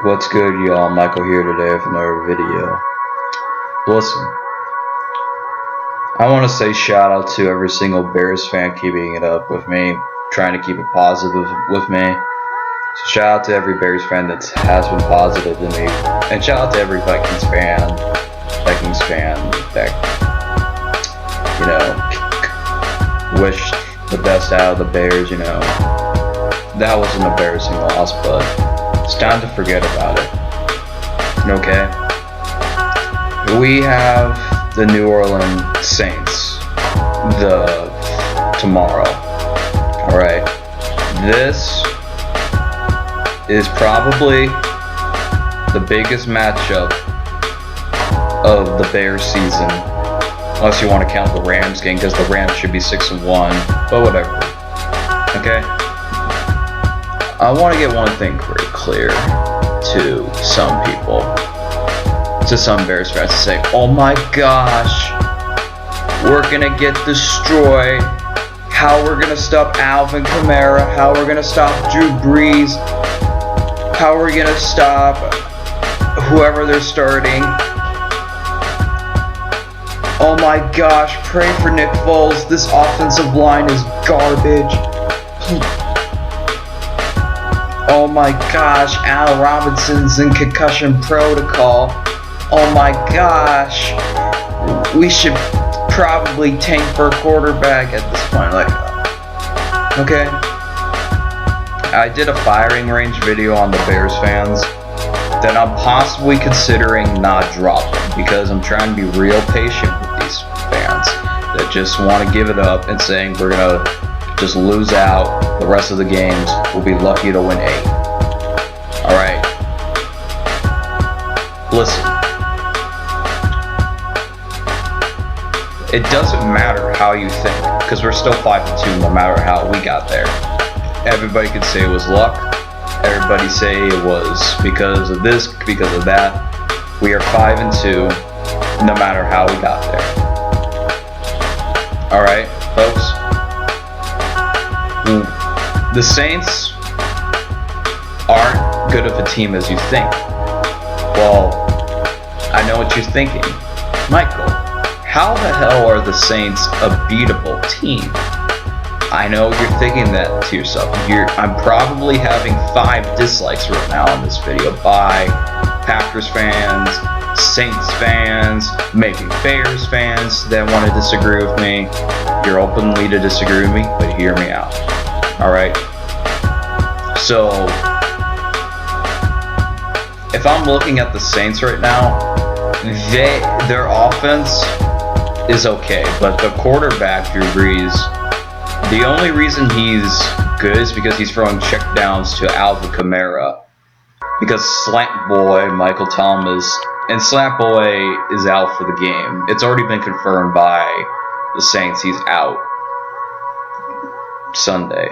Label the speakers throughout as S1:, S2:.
S1: What's good, y'all? Michael here today with another video. Listen, I want to say shout out to every single Bears fan keeping it up with me, trying to keep it positive with me. So shout out to every Bears fan that has been positive to me, and shout out to every Vikings fan that, wished the best out of the Bears. That was an embarrassing loss, but it's time to forget about it. Okay? We have the New Orleans Saints tomorrow. Alright. This is probably the biggest matchup of the Bears season. Unless you want to count the Rams game, because the Rams should be 6-1, but whatever. Okay? I want to get one thing very clear to some people, to some Bears fans, to say, oh my gosh, we're going to get destroyed. How we're going to stop Alvin Kamara? How we're going to stop Drew Brees? How are we going to stop whoever they're starting? Oh my gosh, pray for Nick Foles. This offensive line is garbage. Oh my gosh, Al Robinson's in concussion protocol. Oh my gosh, we should probably tank for a quarterback at this point. Okay. I did a firing range video on the Bears fans that I'm possibly considering not dropping, because I'm trying to be real patient with these fans that just want to give it up and saying we're going to just lose out the rest of the games. We'll be lucky to win 8. Alright. Listen. It doesn't matter how you think, because we're still 5-2 no matter how we got there. Everybody could say it was luck. Everybody say it was because of this, because of that. We are 5-2 no matter how we got there. Alright, folks. The Saints aren't good of a team as you think. Well, I know what you're thinking. Michael, how the hell are the Saints a beatable team? I know you're thinking that to yourself. I'm probably having 5 dislikes right now on this video by Packers fans, Saints fans, maybe Bears fans that want to disagree with me. You're openly to disagree with me, but hear me out. Alright? So, if I'm looking at the Saints right now, their offense is okay, but the quarterback, Drew Brees, the only reason he's good is because he's throwing checkdowns to Alvin Kamara. Because Slant Boy, Michael Thomas, and Slant Boy is out for the game. It's already been confirmed by the Saints. He's out Sunday.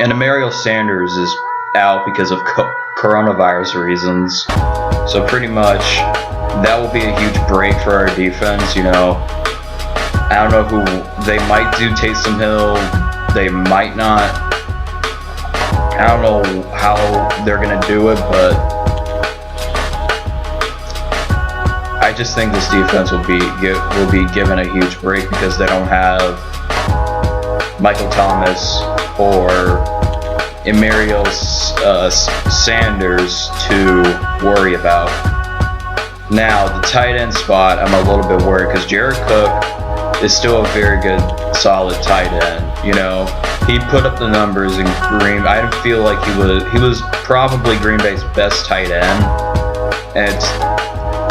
S1: And Emmanuel Sanders is out because of coronavirus reasons. So pretty much, that will be a huge break for our defense, I don't know who they might do. Taysom Hill, they might not. I don't know how they're gonna do it, but I just think this defense will be given a huge break because they don't have Michael Thomas or Emmanuel Sanders to worry about. Now, the tight end spot, I'm a little bit worried because Jared Cook is still a very good, solid tight end. He put up the numbers in Green. I didn't feel like he was probably Green Bay's best tight end.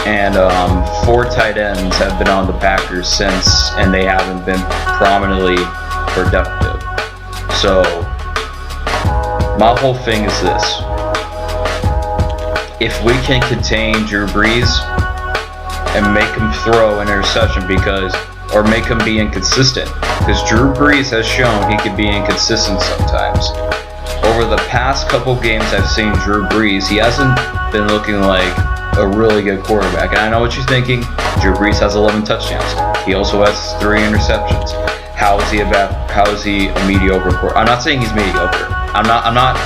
S1: And 4 tight ends have been on the Packers since, and they haven't been prominently productive. So, my whole thing is this. If we can contain Drew Brees and make him throw an interception or make him be inconsistent, because Drew Brees has shown he can be inconsistent sometimes. Over the past couple games I've seen Drew Brees, he hasn't been looking like a really good quarterback. And I know what you're thinking. Drew Brees has 11 touchdowns. He also has 3 interceptions. How is he a mediocre quarterback? I'm not saying he's mediocre. I'm not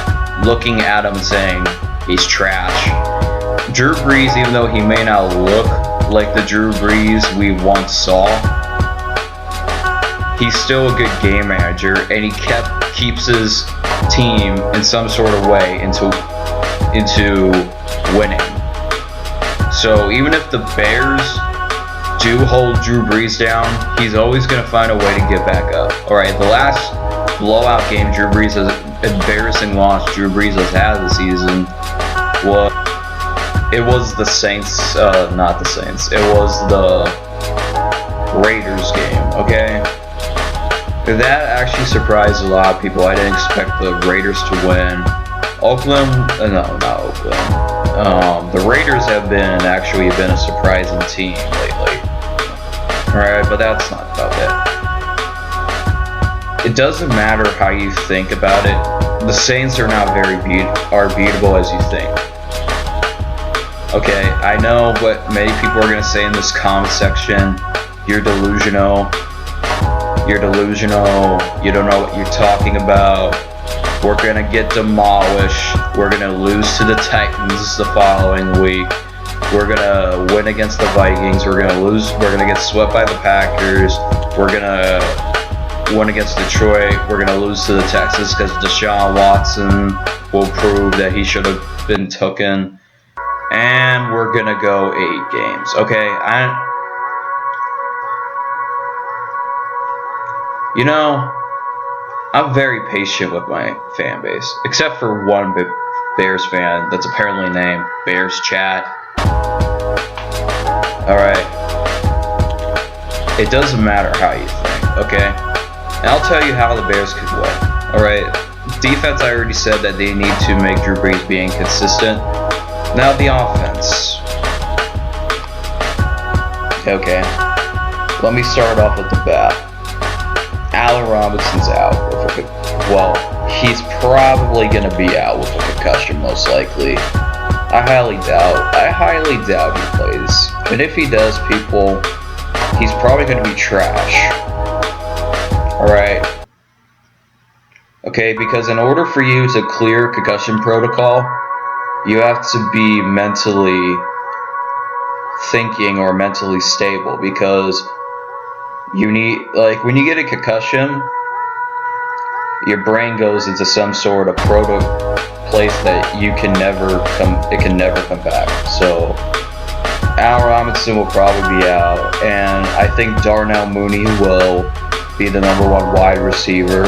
S1: looking at him and saying he's trash. Drew Brees, even though he may not look like the Drew Brees we once saw, he's still a good game manager, and he keeps his team in some sort of way into winning. So even if the Bears do hold Drew Brees down, he's always going to find a way to get back up. Alright, the last blowout game Drew Brees has, embarrassing loss Drew Brees has had this season, it was the Saints, not the Saints, it was the Raiders game, okay? That actually surprised a lot of people. I didn't expect the Raiders to win. No, not Oakland. The Raiders have been a surprising team lately. Alright, but that's not about it. It doesn't matter how you think about it. The Saints are not very beatable as you think. Okay, I know what many people are going to say in this comment section. You're delusional. You're delusional. You don't know what you're talking about. We're going to get demolished. We're going to lose to the Titans the following week. We're going to win against the Vikings. We're going to lose. We're going to get swept by the Packers. We're going to win against Detroit. We're going to lose to the Texans because Deshaun Watson will prove that he should have been taken. And we're going to go 8 games. Okay, you know, I'm very patient with my fan base, except for one Bears fan that's apparently named Bears Chat. Alright. It doesn't matter how you think, okay? And I'll tell you how the Bears could win. Alright. Defense, I already said that they need to make Drew Brees be inconsistent. Now the offense. Okay. Let me start off with the bat. Allen Robinson's out. Well, he's probably going to be out with a concussion, most likely. I highly doubt he plays. And if he does, people, he's probably going to be trash. Alright. Okay, because in order for you to clear concussion protocol, you have to be mentally thinking or mentally stable, because you need, like, when you get a concussion, your brain goes into some sort of place that it can never come back. So Allen Robinson will probably be out, and I think Darnell Mooney will be the #1 wide receiver.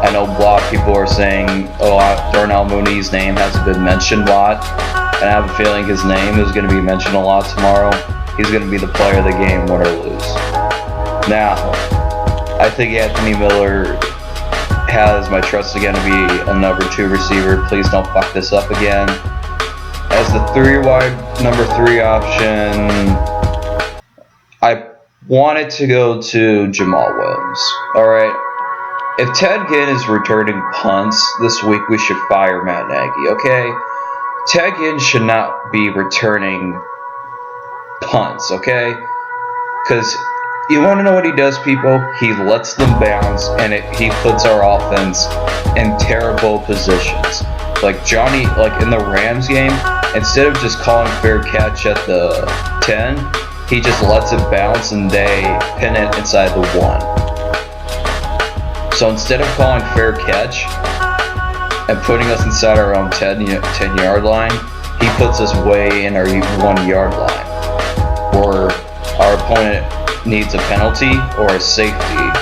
S1: I know a lot of people are saying, oh, Darnell Mooney's name hasn't been mentioned a lot, and I have a feeling his name is going to be mentioned a lot tomorrow. He's going to be the player of the game, win or lose. Now, I think Anthony Miller has my trust again to be a #2 receiver. Please don't fuck this up again. As the #3 option, I wanted to go to Jamal Williams. Alright. If Ted Ginn is returning punts this week, we should fire Matt Nagy, okay? Ted Ginn should not be returning punts, okay? Because you want to know what he does, people? He lets them bounce, and he puts our offense in terrible positions. Like in the Rams game, instead of just calling fair catch at the 10, he just lets it bounce and they pin it inside the 1. So instead of calling fair catch and putting us inside our own 10-yard line, he puts us way in our 1-yard line, where our opponent needs a penalty or a safety.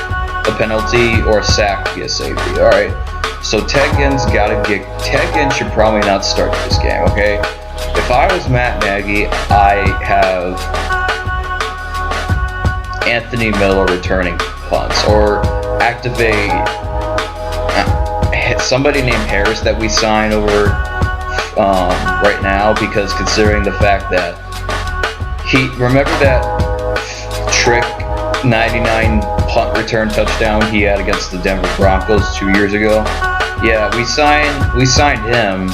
S1: A penalty or a sack to be a safety. Alright, so Ted Ginn should probably not start this game, okay? If I was Matt Nagy, I have Anthony Miller returning punts, or activate somebody named Harris that we sign over right now, because considering the fact that remember that trick 99 punt return touchdown he had against the Denver Broncos 2 years ago? Yeah, we signed him,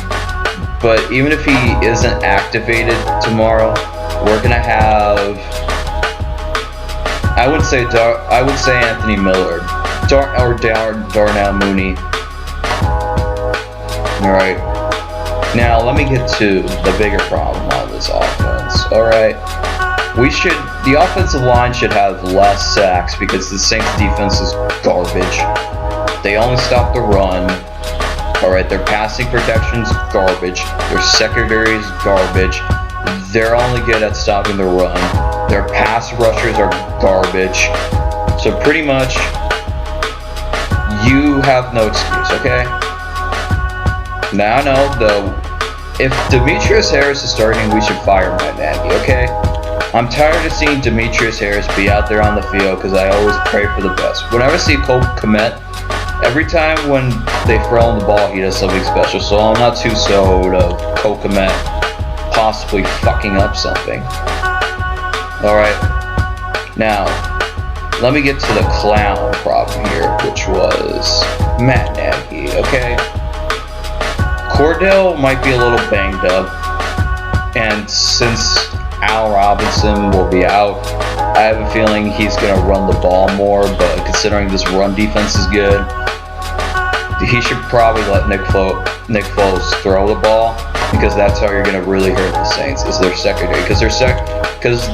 S1: but even if he isn't activated tomorrow, we're gonna have, I would say Anthony Miller or Darnell Mooney. Alright. Now, let me get to the bigger problem on this offense. Alright. The offensive line should have less sacks because the Saints defense is garbage. They only stop the run. Alright, their passing protection's garbage. Their secondary is garbage. They're only good at stopping the run. Their pass rushers are garbage. So pretty much, you have no excuse, okay? Now I know, though, if Demetrius Harris is starting, we should fire Matt Nagy, okay? I'm tired of seeing Demetrius Harris be out there on the field because I always pray for the best. Whenever I see Cole Kmet, every time when they throw him the ball, he does something special. So I'm not too sold of Cole Kmet possibly fucking up something. Alright. Now, let me get to the clown problem here, which was Matt Nagy, okay? Cordell might be a little banged up, and since Al Robinson will be out, I have a feeling he's going to run the ball more, but considering this run defense is good, he should probably let Nick Foles throw the ball, because that's how you're going to really hurt the Saints, is their secondary, because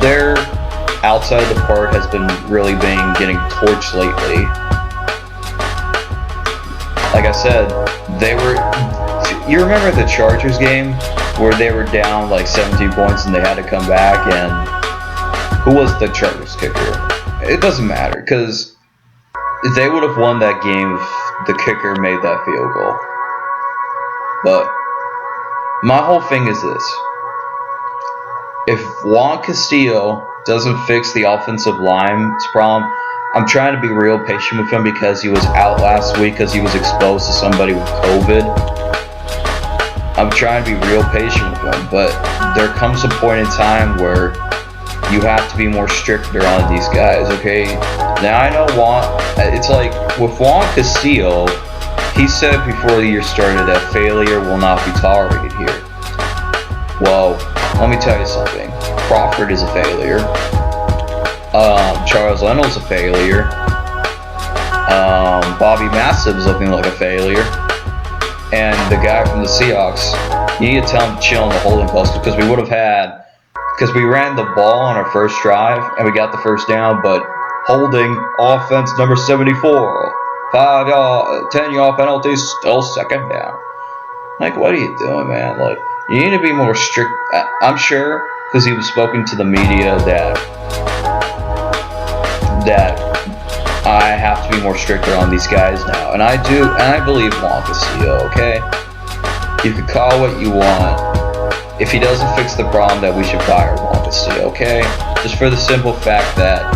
S1: their outside the part has been really getting torched lately. Like I said, you remember the Chargers game where they were down like 17 points and they had to come back, and who was the Chargers kicker? It doesn't matter, because they would have won that game if the kicker made that field goal. But my whole thing is this. If Juan Castillo doesn't fix the offensive line's problem, I'm trying to be real patient with him because he was out last week because he was exposed to somebody with COVID. I'm trying to be real patient with him, but there comes a point in time where you have to be more stricter on these guys, okay? Now I know it's like with Juan Castillo, he said before the year started that failure will not be tolerated here. Well, let me tell you something. Crawford is a failure. Charles Leno's a failure. Bobby Massib is looking like a failure. And the guy from the Seahawks, you need to tell him to chill in the holding post because we ran the ball on our first drive and we got the first down, but holding offense number 74, 10-yard penalty, still second down. Like, what are you doing, man? Like, you need to be more strict. I'm sure because he was spoken to the media that I have to be more stricter on these guys now, and I do, and I believe Juan Castillo, okay? You can call what you want. If he doesn't fix the problem, that we should fire Juan Castillo, okay? Just for the simple fact that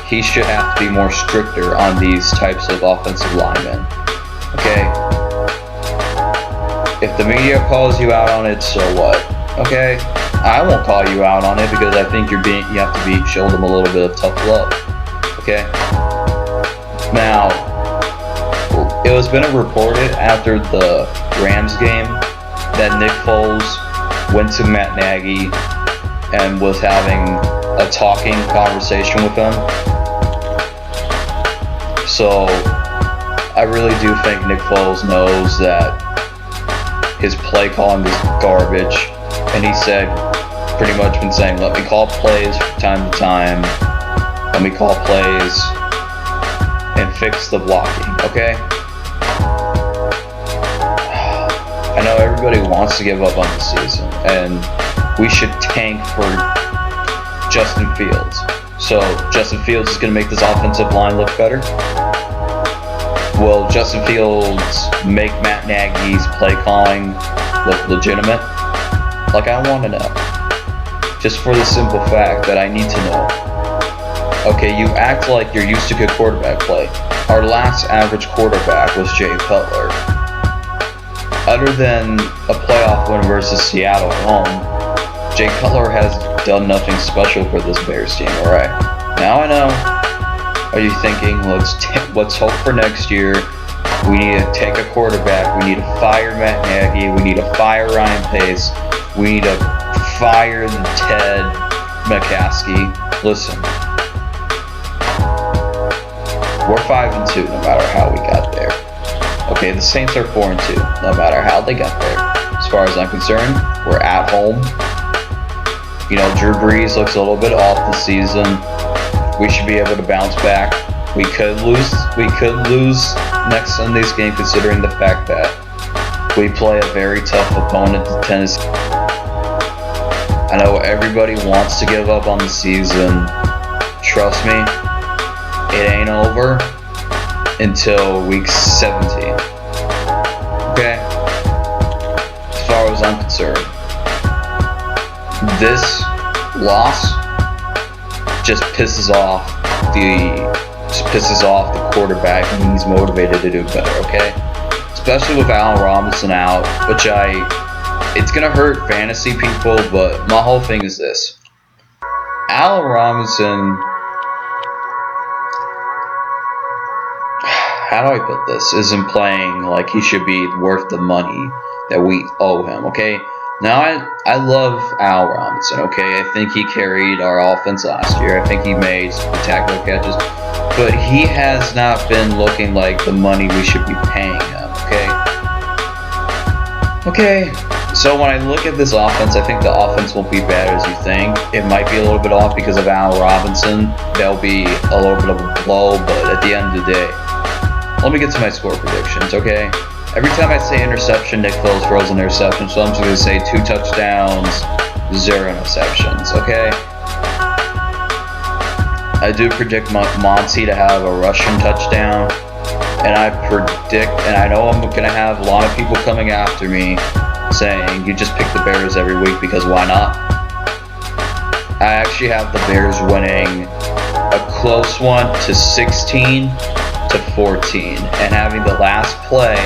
S1: he should have to be more stricter on these types of offensive linemen, okay? If the media calls you out on it, so what? Okay? I won't call you out on it because I think you have to show them a little bit of tough love, okay? Now, it has been reported after the Rams game that Nick Foles went to Matt Nagy and was having a talking conversation with him. So, I really do think Nick Foles knows that his play calling is garbage, and he said, pretty much been saying, let me call plays from time to time, let me call plays and fix the blocking, okay? I know everybody wants to give up on the season, and we should tank for Justin Fields. So, Justin Fields is going to make this offensive line look better? Will Justin Fields make Matt Nagy's play calling look legitimate? Like, I want to know. Just for the simple fact that I need to know. Okay, you act like you're used to good quarterback play. Our last average quarterback was Jay Cutler. Other than a playoff win versus Seattle at home, Jay Cutler has done nothing special for this Bears team, alright? Now I know. Are you thinking, let's hope for next year. We need to take a quarterback. We need to fire Matt Nagy. We need to fire Ryan Pace. We need to fire Ted McCaskey. Listen. We're 5-2 no matter how we got there. Okay, the Saints are 4-2 no matter how they got there. far as I'm concerned. We're at home. You know, Drew Brees looks a little bit off this season. We should be able to bounce back. We could lose next Sunday's game, considering the fact that we play a very tough opponent, the Tennessee. I know everybody wants to give up on the season. Trust me, it ain't over until week 17. Okay? As far as I'm concerned, this loss just pisses off the quarterback, and he's motivated to do better, okay? Especially with Allen Robinson out, which it's gonna hurt fantasy people, but my whole thing is this. Allen Robinson, how do I put this, isn't playing like he should be worth the money that we owe him, okay? Now, I love Al Robinson, okay? I think he carried our offense last year. I think he made spectacular catches. But he has not been looking like the money we should be paying him, okay? Okay, so when I look at this offense, I think the offense won't be bad as you think. It might be a little bit off because of Al Robinson. That'll be a little bit of a blow, but at the end of the day, let me get to my score predictions, okay? Every time I say interception, Nick Foles throws an interception, so I'm just going to say 2 touchdowns, 0 interceptions, okay? I do predict Monty to have a rushing touchdown, and I know I'm going to have a lot of people coming after me saying, you just pick the Bears every week because why not? I actually have the Bears winning a close one to 16-14, and having the last play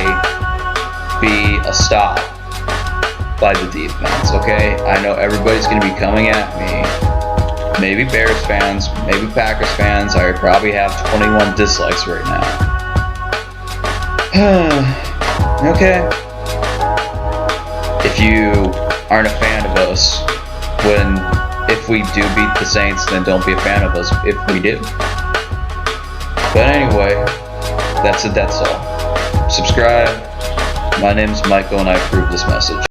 S1: be a stop by the defense, okay? I know everybody's going to be coming at me. Maybe Bears fans, maybe Packers fans. I probably have 21 dislikes right now. Okay. If you aren't a fan of us, if we do beat the Saints, then don't be a fan of us if we do. But anyway, that's all. Subscribe. My name is Michael, and I approve this message.